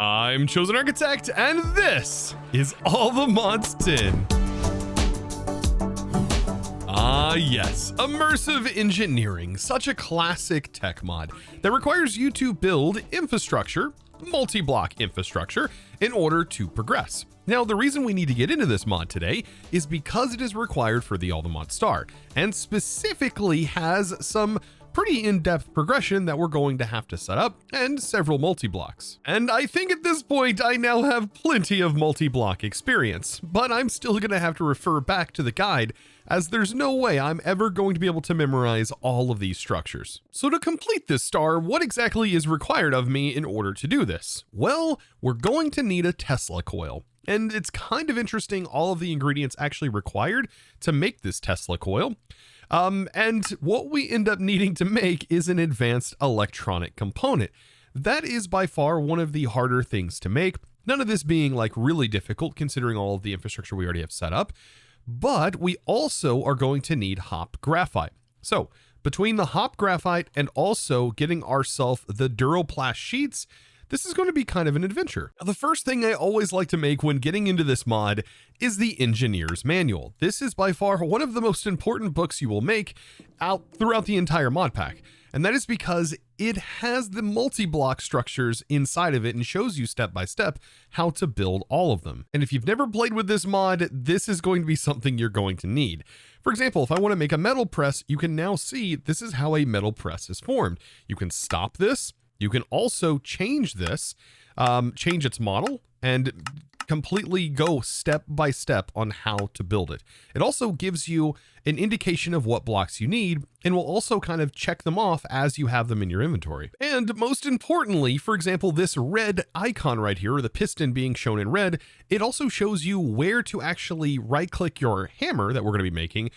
I'm ChosenArchitect, and this is All the Mods Tin. Ah yes, immersive engineering, such a classic tech mod that requires you to build infrastructure, multi-block infrastructure, in order to progress. Now, the reason we need to get into this mod today is because it is required for the All the Mods Star, and specifically has some pretty in-depth progression that we're going to have to set up, and several multi-blocks. And I think at this point I now have plenty of multi-block experience, but I'm still gonna have to refer back to the guide, as there's no way I'm ever going to be able to memorize all of these structures. So to complete this star, what exactly is required of me in order to do this? Well, we're going to need a Tesla coil. And it's kind of interesting all of the ingredients actually required to make this Tesla coil. And what we end up needing to make is an advanced electronic component. That is by far one of the harder things to make. None of this being like really difficult considering all of the infrastructure we already have set up. But we also are going to need hop graphite. So between the hop graphite and also getting ourselves the Duroplast sheets, this is going to be kind of an adventure. Now, the first thing I always like to make when getting into this mod is the engineer's manual. This is by far one of the most important books you will make out throughout the entire mod pack. And that is because it has the multi-block structures inside of it and shows you step by step how to build all of them. And if you've never played with this mod, this is going to be something you're going to need. For example, if I want to make a metal press, you can now see this is how a metal press is formed. You can stop this. You can also change this, change its model, and completely go step by step on how to build it. It also gives you an indication of what blocks you need, and will also kind of check them off as you have them in your inventory. And most importantly, for example, this red icon right here, or the piston being shown in red, it also shows you where to actually right-click your hammer that we're going to be making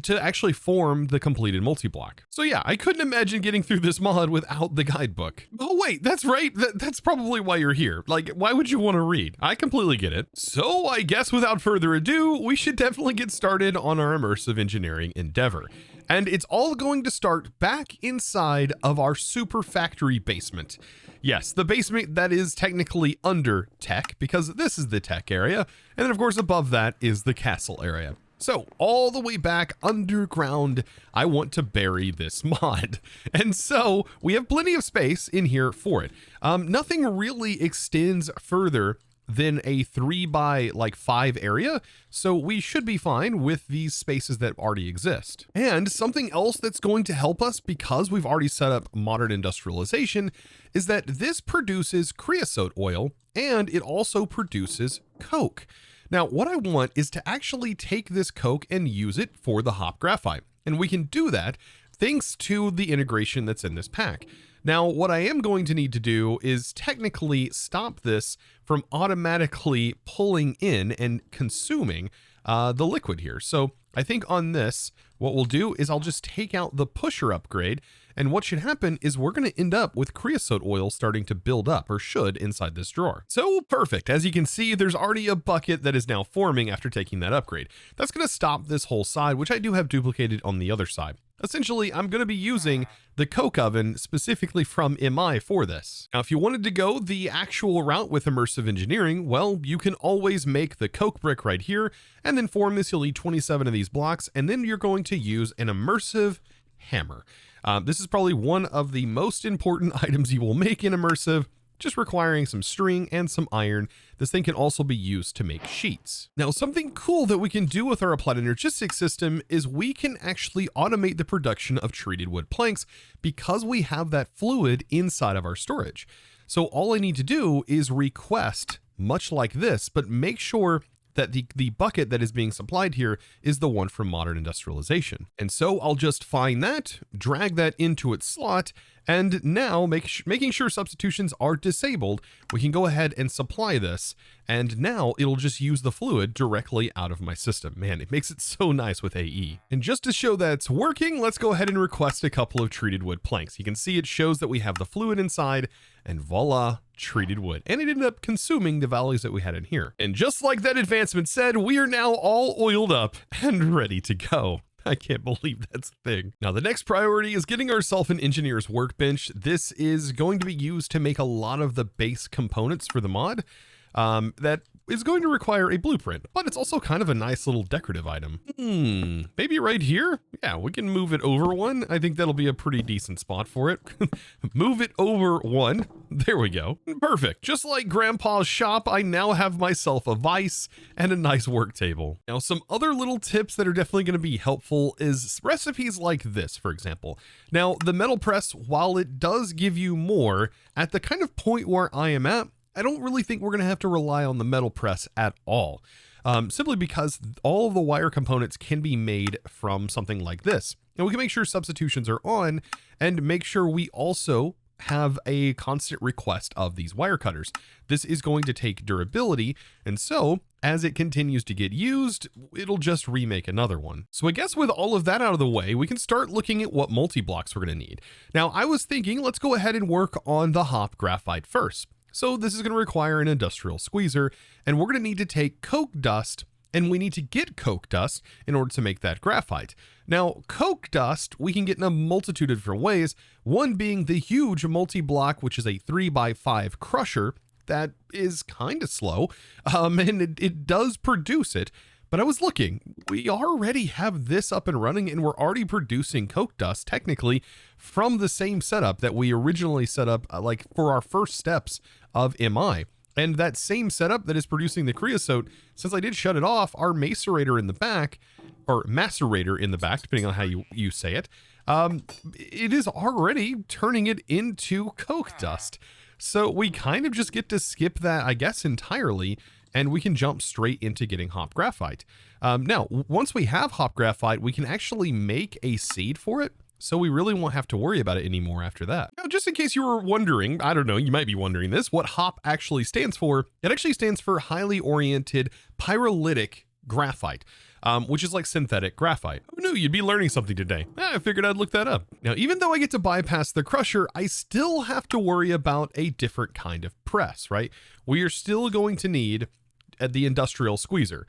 to actually form the completed multi-block. So yeah, I couldn't imagine getting through this mod without the guidebook. Oh wait, that's right. That's probably why you're here. Like, why would you want to read? I completely get it. So I guess without further ado, we should definitely get started on our immersive engineering endeavor. And it's all going to start back inside of our super factory basement. Yes, the basement that is technically under tech, because this is the tech area. And then of course above that is the castle area. So all the way back underground, I want to bury this mod. And so we have plenty of space in here for it. Nothing really extends further than a 3x5 area. So we should be fine with these spaces that already exist. And something else that's going to help us, because we've already set up modern industrialization, is that this produces creosote oil and it also produces coke. Now, what I want is to actually take this coke and use it for the hop graphite. And we can do that thanks to the integration that's in this pack. Now, what I am going to need to do is technically stop this from automatically pulling in and consuming the liquid here. So I think on this, what we'll do is I'll just take out the pusher upgrade. And what should happen is we're going to end up with creosote oil starting to build up, or should, inside this drawer. So perfect. As you can see, there's already a bucket that is now forming after taking that upgrade. That's going to stop this whole side, which I do have duplicated on the other side. Essentially, I'm going to be using the coke oven specifically from MI for this. Now, if you wanted to go the actual route with immersive engineering, well, you can always make the coke brick right here, and then form this. You'll need 27 of these blocks, and then you're going to use an immersive hammer. This is probably one of the most important items you will make in immersive, just requiring some string and some iron. This thing can also be used to make sheets. Now, something cool that we can do with our applied energetics system is we can actually automate the production of treated wood planks because we have that fluid inside of our storage. So all I need to do is request, much like this, but make sure that the bucket that is being supplied here is the one from modern industrialization. And so I'll just find that, drag that into its slot, and now making sure substitutions are disabled, we can go ahead and supply this. And now it'll just use the fluid directly out of my system. Man, it makes it so nice with AE. And just to show that it's working, let's go ahead and request a couple of treated wood planks. You can see it shows that we have the fluid inside, and voila, treated wood. And it ended up consuming the values that we had in here. And just like that advancement said, we are now all oiled up and ready to go. I can't believe that's a thing. Now, the next priority is getting ourselves an engineer's workbench. This is going to be used to make a lot of the base components for the mod. That is going to require a blueprint, but it's also kind of a nice little decorative item. Maybe right here? Yeah, we can move it over one. I think that'll be a pretty decent spot for it. Move it over one. There we go. Perfect. Just like Grandpa's shop, I now have myself a vise and a nice work table. Now, some other little tips that are definitely going to be helpful is recipes like this, for example. Now, the metal press, while it does give you more, at the kind of point where I am at, I don't really think we're going to have to rely on the metal press at all, simply because all of the wire components can be made from something like this. And we can make sure substitutions are on and make sure we also have a constant request of these wire cutters. This is going to take durability, and so as it continues to get used, it'll just remake another one. So I guess with all of that out of the way, we can start looking at what multi-blocks we're going to need. Now, I was thinking, let's go ahead and work on the hop graphite first. So this is going to require an industrial squeezer, and we're going to need to take coke dust, and we need to get coke dust in order to make that graphite. Now, coke dust, we can get in a multitude of different ways, one being the huge multi-block, which is a 3x5 crusher that is kind of slow, and it does produce it. But I was looking, we already have this up and running, and we're already producing coke dust technically from the same setup that we originally set up like for our first steps of MI. And that same setup that is producing the creosote, since I did shut it off, our macerator in the back, or macerator in the back, depending on how you say it, it is already turning it into coke dust. So we kind of just get to skip that, I guess, entirely, and we can jump straight into getting hop graphite. Now, once we have hop graphite, we can actually make a seed for it. So we really won't have to worry about it anymore after that. Now, just in case you were wondering, I don't know, you might be wondering this, what HOP actually stands for. It actually stands for highly oriented pyrolytic graphite, which is like synthetic graphite. Who knew you'd be learning something today? I figured I'd look that up. Now, even though I get to bypass the crusher, I still have to worry about a different kind of press, right? We are still going to need the industrial squeezer.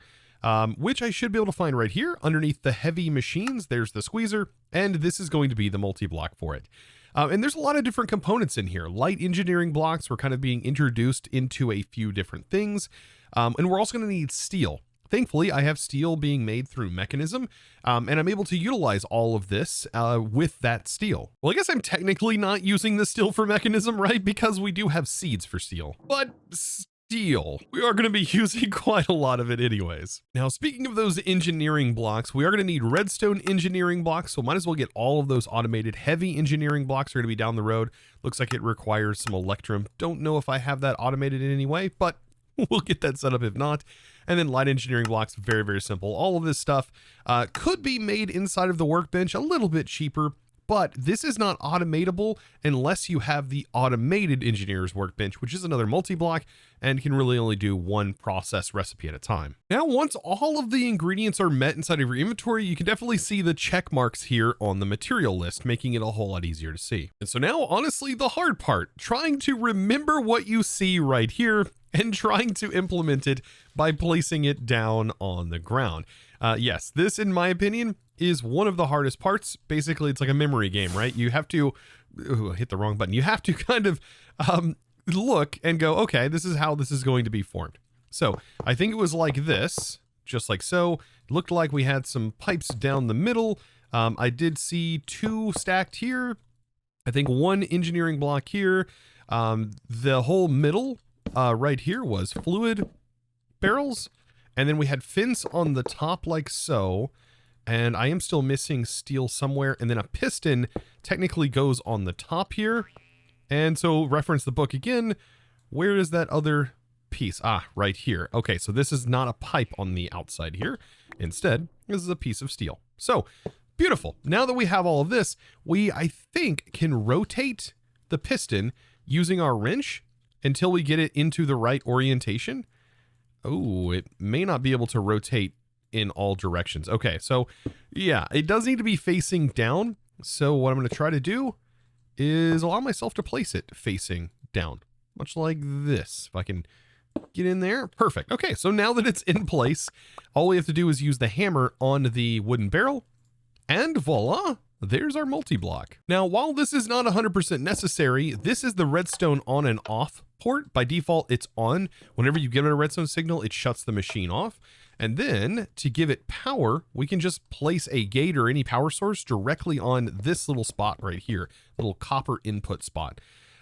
Which I should be able to find right here underneath the heavy machines. There's the squeezer, and this is going to be the multi-block for it. And there's a lot of different components in here. Light engineering blocks were kind of being introduced into a few different things. And we're also going to need steel. Thankfully, I have steel being made through Mechanism, and I'm able to utilize all of this with that steel. Well, I guess I'm technically not using the steel for Mechanism, right? Because we do have seeds for steel. But steel, we are going to be using quite a lot of it anyways. Now, speaking of those engineering blocks, we are going to need redstone engineering blocks, so might as well get all of those automated. Heavy engineering blocks are going to be down the road. Looks like it requires some electrum. Don't know if I have that automated in any way, but we'll get that set up if not. And then light engineering blocks, very, very simple. All of this stuff could be made inside of the workbench a little bit cheaper, but this is not automatable unless you have the automated engineer's workbench, which is another multi-block and can really only do one process recipe at a time. Now, once all of the ingredients are met inside of your inventory, you can definitely see the check marks here on the material list, making it a whole lot easier to see. And so now, honestly, the hard part, trying to remember what you see right here and trying to implement it by placing it down on the ground. Yes, this, in my opinion, is one of the hardest parts. Basically, it's like a memory game, right? You have to, I hit the wrong button. You have to kind of look and go, okay, this is how this is going to be formed. So I think it was like this, just like so. It looked like we had some pipes down the middle. I did see two stacked here. I think one engineering block here. The whole middle right here was fluid barrels. And then we had fins on the top like so. And I am still missing steel somewhere. And then a piston technically goes on the top here. And so reference the book again. Where is that other piece? Ah, right here. Okay, so this is not a pipe on the outside here. Instead, this is a piece of steel. So beautiful. Now that we have all of this, we, I think, can rotate the piston using our wrench until we get it into the right orientation. Oh, it may not be able to rotate in all directions. Okay, so yeah, it does need to be facing down. So what I'm going to try to do is allow myself to place it facing down, much like this. If I can get in there, perfect. Okay, so now that it's in place, all we have to do is use the hammer on the wooden barrel, And voila, there's our multi-block. Now, while this is not 100% necessary, this is the redstone on and off port. By default, it's on. Whenever you give it a redstone signal, it shuts the machine off. And then to give it power, we can just place a gate or any power source directly on this little spot right here, little copper input spot.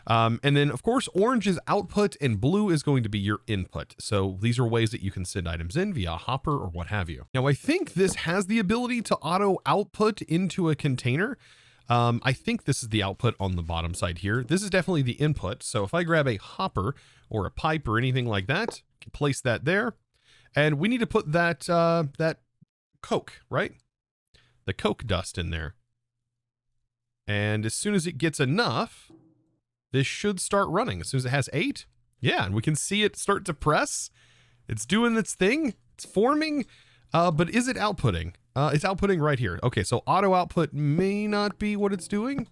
And then of course, orange is output and blue is going to be your input. So these are ways that you can send items in via hopper or what have you. Now, I think this has the ability to auto output into a container. I think this is the output on the bottom side here. This is definitely the input. So if I grab a hopper or a pipe or anything like that, I can place that there. And we need to put that, that coke, right? The coke dust in there. And as soon as it gets enough, this should start running. As soon as it has 8. Yeah, and we can see it start to press. It's doing its thing. It's forming. But is it outputting? It's outputting right here. Okay, so auto output may not be what it's doing.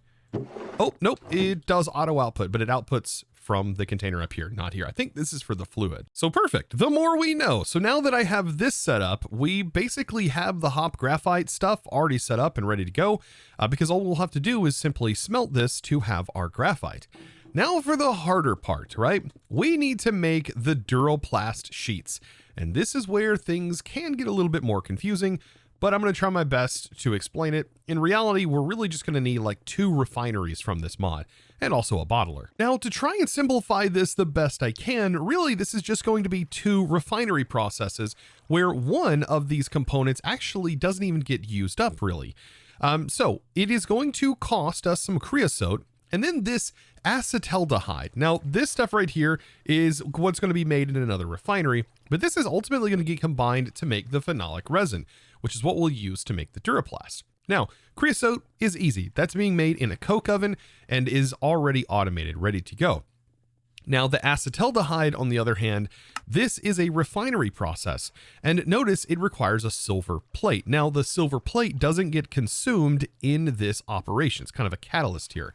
Oh, nope. It does auto output, but it outputs from the container up here, not here. I think this is for the fluid. So perfect. The more we know. So now that I have this set up, we basically have the hop graphite stuff already set up and ready to go, because all we'll have to do is simply smelt this to have our graphite. Now for the harder part, right? We need to make the Duroplast sheets. And this is where things can get a little bit more confusing, but I'm going to try my best to explain it. In reality, we're really just going to need like 2 refineries from this mod and also a bottler. Now, to try and simplify this the best I can, really this is just going to be 2 refinery processes where one of these components actually doesn't even get used up really. So it is going to cost us some creosote and then this acetaldehyde. Now, this stuff right here is what's going to be made in another refinery, but this is ultimately going to get combined to make the phenolic resin, which is what we'll use to make the Duroplast. Now, creosote is easy. That's being made in a coke oven and is already automated, ready to go. Now, the acetaldehyde, on the other hand, this is a refinery process. And notice it requires a silver plate. Now, the silver plate doesn't get consumed in this operation. It's kind of a catalyst here.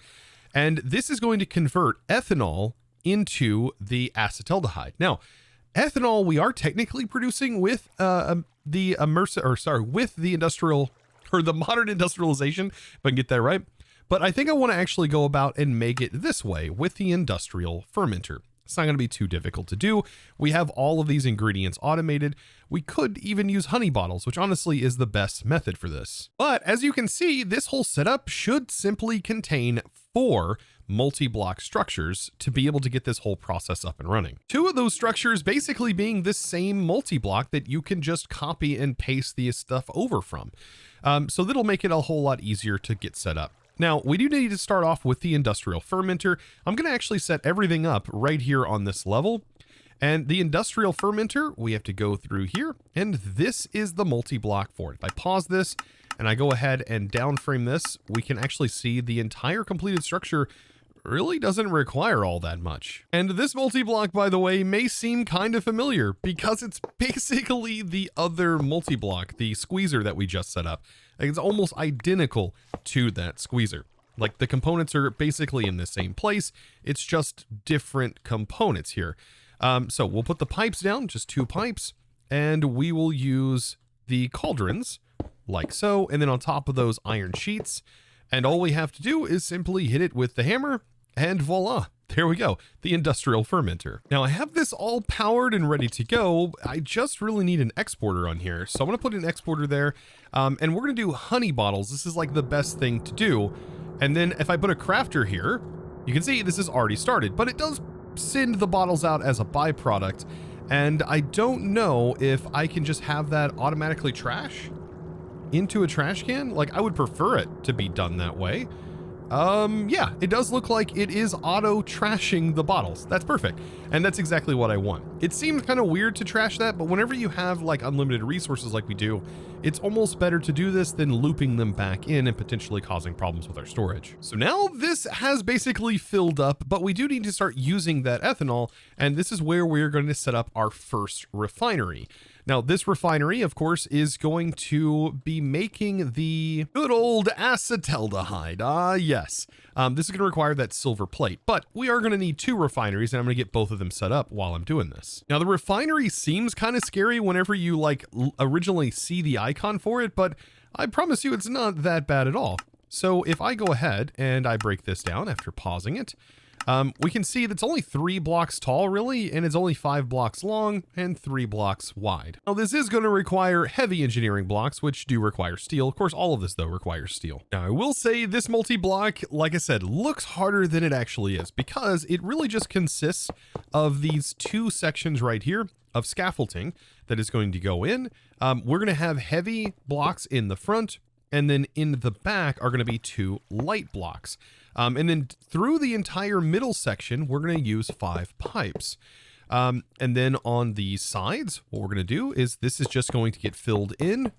And this is going to convert ethanol into the acetaldehyde. Now, ethanol we are technically producing with the modern industrialization, if I can get that right. But I think I want to actually go about and make it this way with the industrial fermenter. It's not going to be too difficult to do. We have all of these ingredients automated. We could even use honey bottles, which honestly is the best method for this. But as you can see, this whole setup should simply contain 4 multi-block structures to be able to get this whole process up and running. 2 of those structures basically being the same multi-block that you can just copy and paste the stuff over from. So that'll make it a whole lot easier to get set up. Now, we do need to start off with the industrial fermenter. I'm going to actually set everything up right here on this level. And the industrial fermenter, we have to go through here. And this is the multi-block for it. If I pause this and I go ahead and downframe this, we can actually see the entire completed structure really doesn't require all that much. And this multi-block, by the way, may seem kind of familiar because it's basically the other multi-block, the squeezer that we just set up. It's almost identical to that squeezer. Like the components are basically in the same place. It's just different components here. So we'll put the pipes down, just 2 pipes, and we will use the cauldrons like so. And then on top of those iron sheets, and all we have to do is simply hit it with the hammer and voila, there we go, the industrial fermenter. Now I have this all powered and ready to go. I just really need an exporter on here. So I'm gonna put an exporter there and we're gonna do honey bottles. This is like the best thing to do. And then if I put a crafter here, you can see this is already started, but it does send the bottles out as a byproduct. And I don't know if I can just have that automatically trash into a trash can. Like I would prefer it to be done that way. Yeah, it does look like it is auto trashing the bottles. That's perfect. And that's exactly what I want. It seems kind of weird to trash that, but whenever you have like unlimited resources like we do, it's almost better to do this than looping them back in and potentially causing problems with our storage. So now this has basically filled up, but we do need to start using that ethanol. And this is where we're going to set up our first refinery. Now, this refinery, of course, is going to be making the good old acetaldehyde. Yes. This is going to require that silver plate, but we are going to need 2 refineries, and I'm going to get both of them set up while I'm doing this. Now, the refinery seems kind of scary whenever you like originally see the icon for it, but I promise you it's not that bad at all. So if I go ahead and I break this down after pausing it, we can see that's only 3 blocks tall really, and it's only 5 blocks long and 3 blocks wide. Now this is going to require heavy engineering blocks, which do require steel. Of course, all of this though requires steel. Now I will say this multi-block, like I said, looks harder than it actually is because it really just consists of these 2 sections right here of scaffolding that is going to go in. We're going to have heavy blocks in the front, and then in the back are going to be 2 light blocks. And then through the entire middle section, we're going to use 5 pipes. And then on the sides, what we're going to do is this is just going to get filled in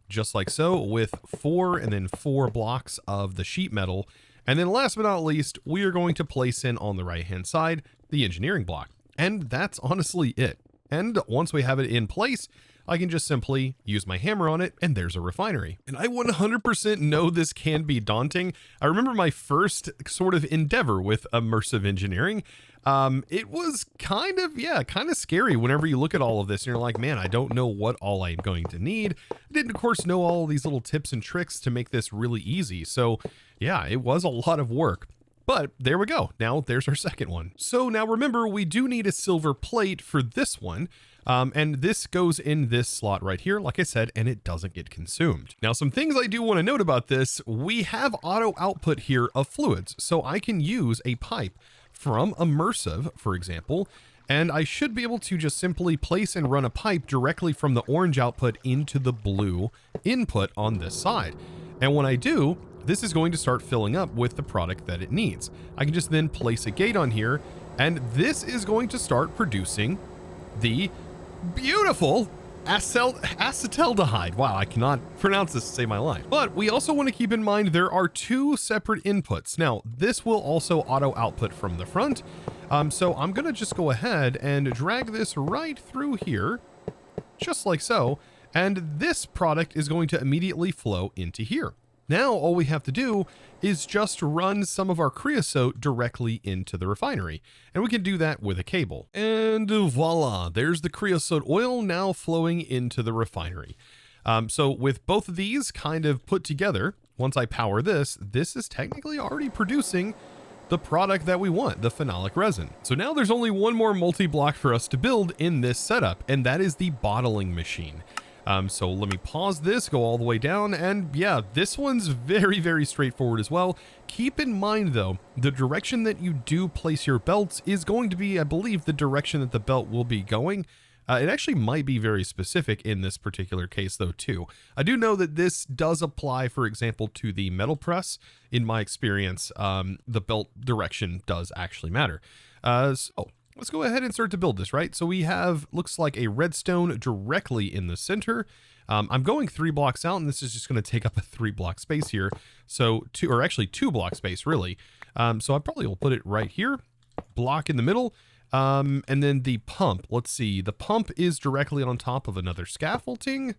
just like so with 4 and then 4 blocks of the sheet metal. And then last but not least, we are going to place in on the right-hand side, the engineering block. And that's honestly it. And once we have it in place, I can just simply use my hammer on it and there's a refinery. And I 100% know this can be daunting. I remember my first sort of endeavor with immersive engineering. It was kind of scary whenever you look at all of this and you're like, man, I don't know what all I'm going to need. I didn't, of course, know all these little tips and tricks to make this really easy. So yeah, it was a lot of work. But there we go. Now there's our second one. So now remember, we do need a silver plate for this one. And this goes in this slot right here, like I said, and it doesn't get consumed. Now, some things I do want to note about this, we have auto output here of fluids. So I can use a pipe from Immersive, for example, and I should be able to just simply place and run a pipe directly from the orange output into the blue input on this side. And when I do, this is going to start filling up with the product that it needs. I can just then place a gate on here, and this is going to start producing the beautiful acetaldehyde. Wow, I cannot pronounce this to save my life. But we also want to keep in mind there are 2 separate inputs. Now, this will also auto output from the front. So I'm going to just go ahead and drag this right through here, just like so. And this product is going to immediately flow into here. Now, all we have to do is just run some of our creosote directly into the refinery. And we can do that with a cable. And voila, there's the creosote oil now flowing into the refinery. So with both of these kind of put together, once I power this, this is technically already producing the product that we want, the phenolic resin. So now there's only one more multi-block for us to build in this setup, and that is the bottling machine. So let me pause this, go all the way down, and yeah, this one's very, very straightforward as well. Keep in mind though, the direction that you do place your belts is going to be, I believe, the direction that the belt will be going. It actually might be very specific in this particular case though too. I do know that this does apply, for example, to the metal press. In my experience, the belt direction does actually matter. So let's go ahead and start to build this, right? So we have, looks like a redstone directly in the center. I'm going 3 blocks out, and this is just going to take up a 3 block space here. So 2 block space really. So I probably will put it right here, block in the middle. And then the pump, let's see, the pump is directly on top of another scaffolding.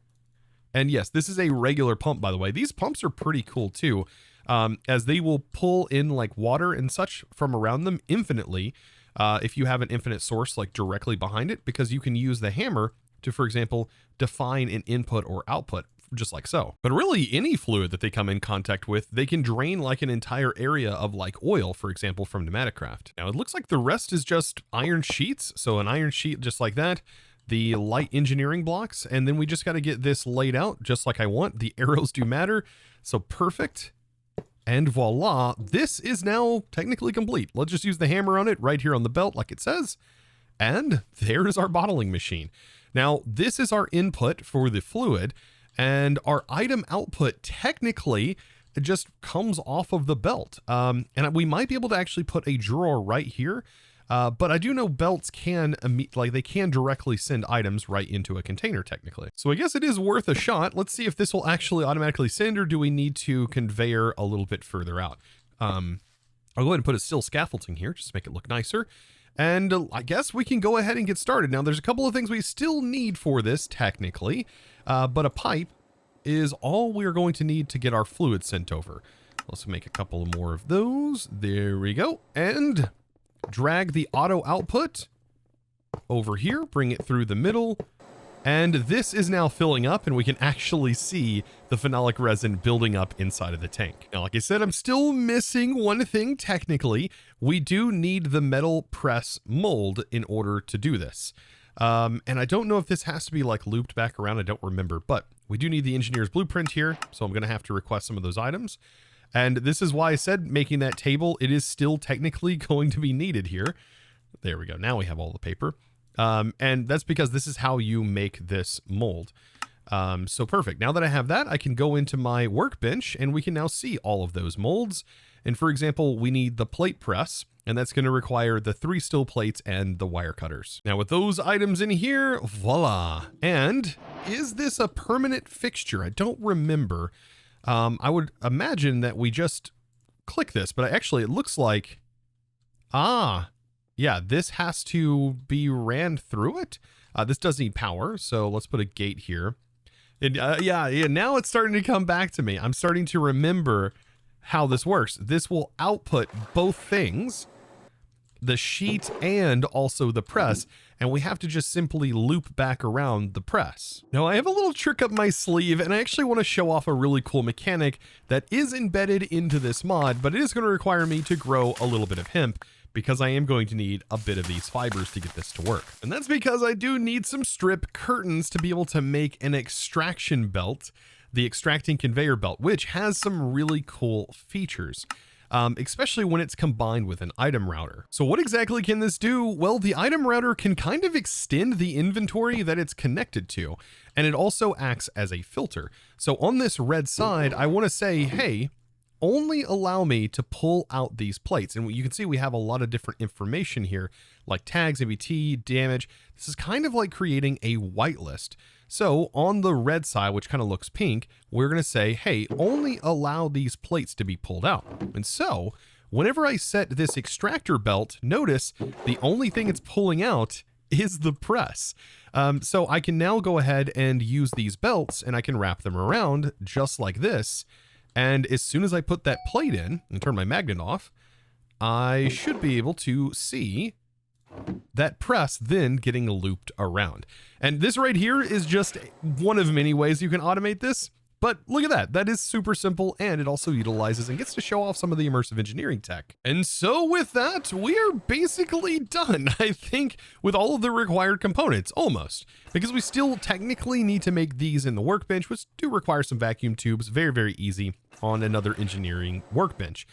And yes, this is a regular pump, by the way. These pumps are pretty cool too, as they will pull in like water and such from around them infinitely. If you have an infinite source like directly behind it, because you can use the hammer to, for example, define an input or output just like so. But really any fluid that they come in contact with, they can drain like an entire area of like oil, for example, from Pneumaticraft. Now it looks like the rest is just iron sheets. So an iron sheet just like that, the light engineering blocks, and then we just got to get this laid out just like I want. The arrows do matter. So perfect. And voila, this is now technically complete. Let's just use the hammer on it right here on the belt like it says. And there is our bottling machine. Now, this is our input for the fluid, and our item output technically just comes off of the belt. And we might be able to actually put a drawer right here. But I do know belts can, they can directly send items right into a container technically. So I guess it is worth a shot. Let's see if this will actually automatically send, or do we need to conveyor a little bit further out? I'll go ahead and put a steel scaffolding here just to make it look nicer. And I guess we can go ahead and get started. Now there's a couple of things we still need for this technically, but a pipe is all we're going to need to get our fluid sent over. Let's make a couple more of those. There we go. And drag the auto output over here, bring it through the middle, And this is now filling up, and we can actually see the phenolic resin building up inside of the tank. Now, like I said, I'm still missing one thing technically. We do need the metal press mold in order to do this. And I don't know if this has to be like looped back around. I don't remember, but we do need the engineer's blueprint here. So I'm going to have to request some of those items. And this is why I said making that table, it is still technically going to be needed here. There we go. Now we have all the paper. And that's because this is how you make this mold. So perfect. Now that I have that, I can go into my workbench and we can now see all of those molds. And for example, we need the plate press, and that's going to require the 3 steel plates and the wire cutters. Now with those items in here, voila. And is this a permanent fixture? I don't remember. I would imagine that we just click this, but actually it looks like, yeah, this has to be ran through it. This does need power, so let's put a gate here. And yeah, now it's starting to come back to me. I'm starting to remember how this works. This will output both things, the sheet and also the press, and we have to just simply loop back around the press. Now I have a little trick up my sleeve, and I actually want to show off a really cool mechanic that is embedded into this mod, but it is going to require me to grow a little bit of hemp, because I am going to need a bit of these fibers to get this to work. And that's because I do need some strip curtains to be able to make an extraction belt, the extracting conveyor belt, which has some really cool features, especially when it's combined with an item router. So what exactly can this do? Well, the item router can kind of extend the inventory that it's connected to, and it also acts as a filter. So on this red side, I want to say, hey, only allow me to pull out these plates. And you can see we have a lot of different information here, like tags, ABT, damage. This is kind of like creating a whitelist. So on the red side, which kind of looks pink, we're going to say, hey, only allow these plates to be pulled out. And so whenever I set this extractor belt, notice the only thing it's pulling out is the press. So I can now go ahead and use these belts, and I can wrap them around just like this. And as soon as I put that plate in and turn my magnet off, I should be able to see that press then getting looped around. And this right here is just one of many ways you can automate this. But look at that. That is super simple, and it also utilizes and gets to show off some of the immersive engineering tech. And so with that, we are basically done, I think, with all of the required components, almost. Because we still technically need to make these in the workbench, which do require some vacuum tubes. Very, very easy on another engineering workbench.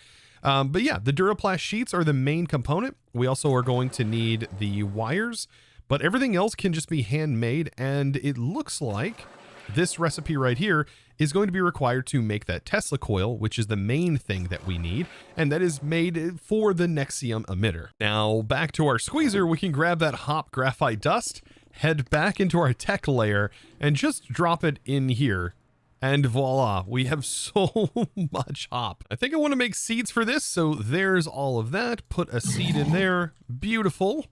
But yeah, the Duroplast sheets are the main component. We also are going to need the wires, but everything else can just be handmade, and it looks like this recipe right here is going to be required to make that Tesla coil, which is the main thing that we need, and that is made for the Nexium emitter. Now back to our squeezer, we can grab that hop graphite dust, head back into our tech layer, and just drop it in here. And voila, we have so much hop. I think I want to make seeds for this, so there's all of that. Put a seed in there. Beautiful.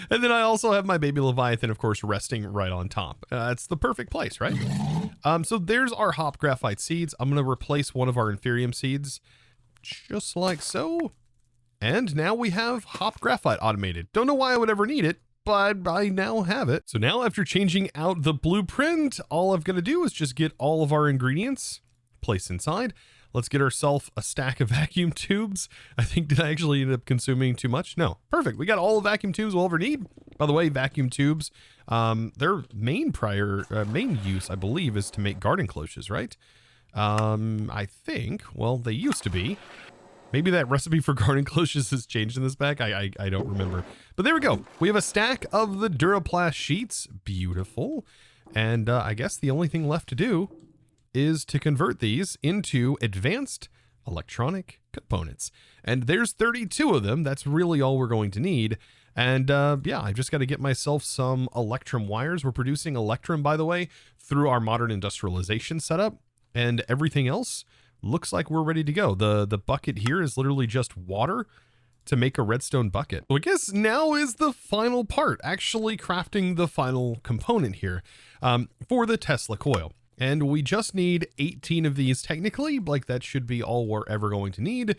And then I also have my baby Leviathan, of course, resting right on top. It's the perfect place, right? So there's our hop graphite seeds. I'm going to replace one of our inferium seeds, just like so. And now we have hop graphite automated. Don't know why I would ever need it, but I now have it. So now after changing out the blueprint, all I've got to do is just get all of our ingredients placed inside. Let's get ourselves a stack of vacuum tubes. I think, did I actually end up consuming too much? No. Perfect. We got all the vacuum tubes we'll ever need. By the way, vacuum tubes, their main use, I believe, is to make garden cloches, right? I think, well, they used to be. Maybe that recipe for garden cloches has changed in this pack. I don't remember. But there we go. We have a stack of the Duroplast sheets. Beautiful. And I guess the only thing left to do is to convert these into advanced electronic components. And there's 32 of them. That's really all we're going to need. And yeah, I've just got to get myself some Electrum wires. We're producing Electrum, by the way, through our modern industrialization setup. And everything else looks like we're ready to go. The bucket here is literally just water to make a redstone bucket. So I guess now is the final part, actually crafting the final component here for the Tesla coil. And we just need 18 of these technically, like that should be all we're ever going to need.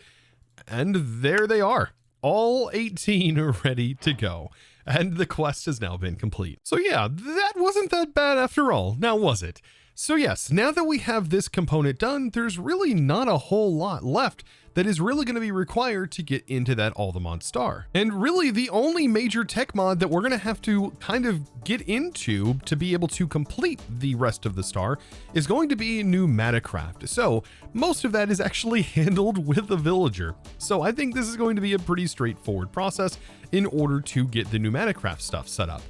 And there they are. All 18 are ready to go. And the quest has now been complete. So yeah, that wasn't that bad after all, now was it? So yes, now that we have this component done, there's really not a whole lot left that is really going to be required to get into that Aldermont star. And really the only major tech mod that we're going to have to kind of get into to be able to complete the rest of the star is going to be pneumaticraft. So most of that is actually handled with a villager. So I think this is going to be a pretty straightforward process in order to get the pneumaticraft stuff set up.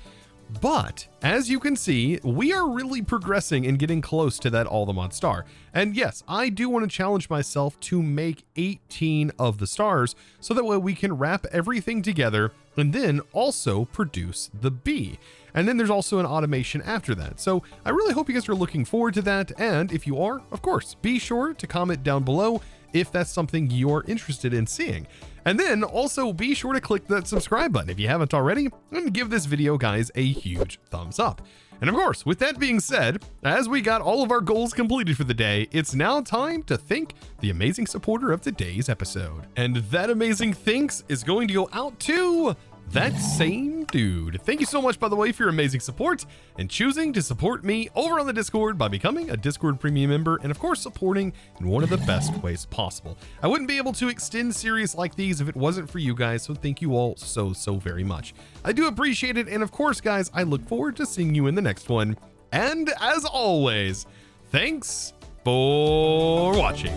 But as you can see, we are really progressing and getting close to that Aldermont star. And yes, I do want to challenge myself to make 18 of the stars so that way we can wrap everything together and then also produce the bee. And then there's also an automation after that. So I really hope you guys are looking forward to that. And if you are, of course, be sure to comment down below if that's something you're interested in seeing. And then also be sure to click that subscribe button if you haven't already, and give this video, guys, a huge thumbs up. And of course, with that being said, as we got all of our goals completed for the day, it's now time to thank the amazing supporter of today's episode. And that amazing thanks is going to go out to that same dude. Thank you so much, by the way, for your amazing support and choosing to support me over on the Discord by becoming a Discord premium member and of course supporting in one of the best ways possible. I wouldn't be able to extend series like these if it wasn't for you guys, so thank you all so very much. I do appreciate it, and of course, guys, I look forward to seeing you in the next one. And as always, thanks for watching.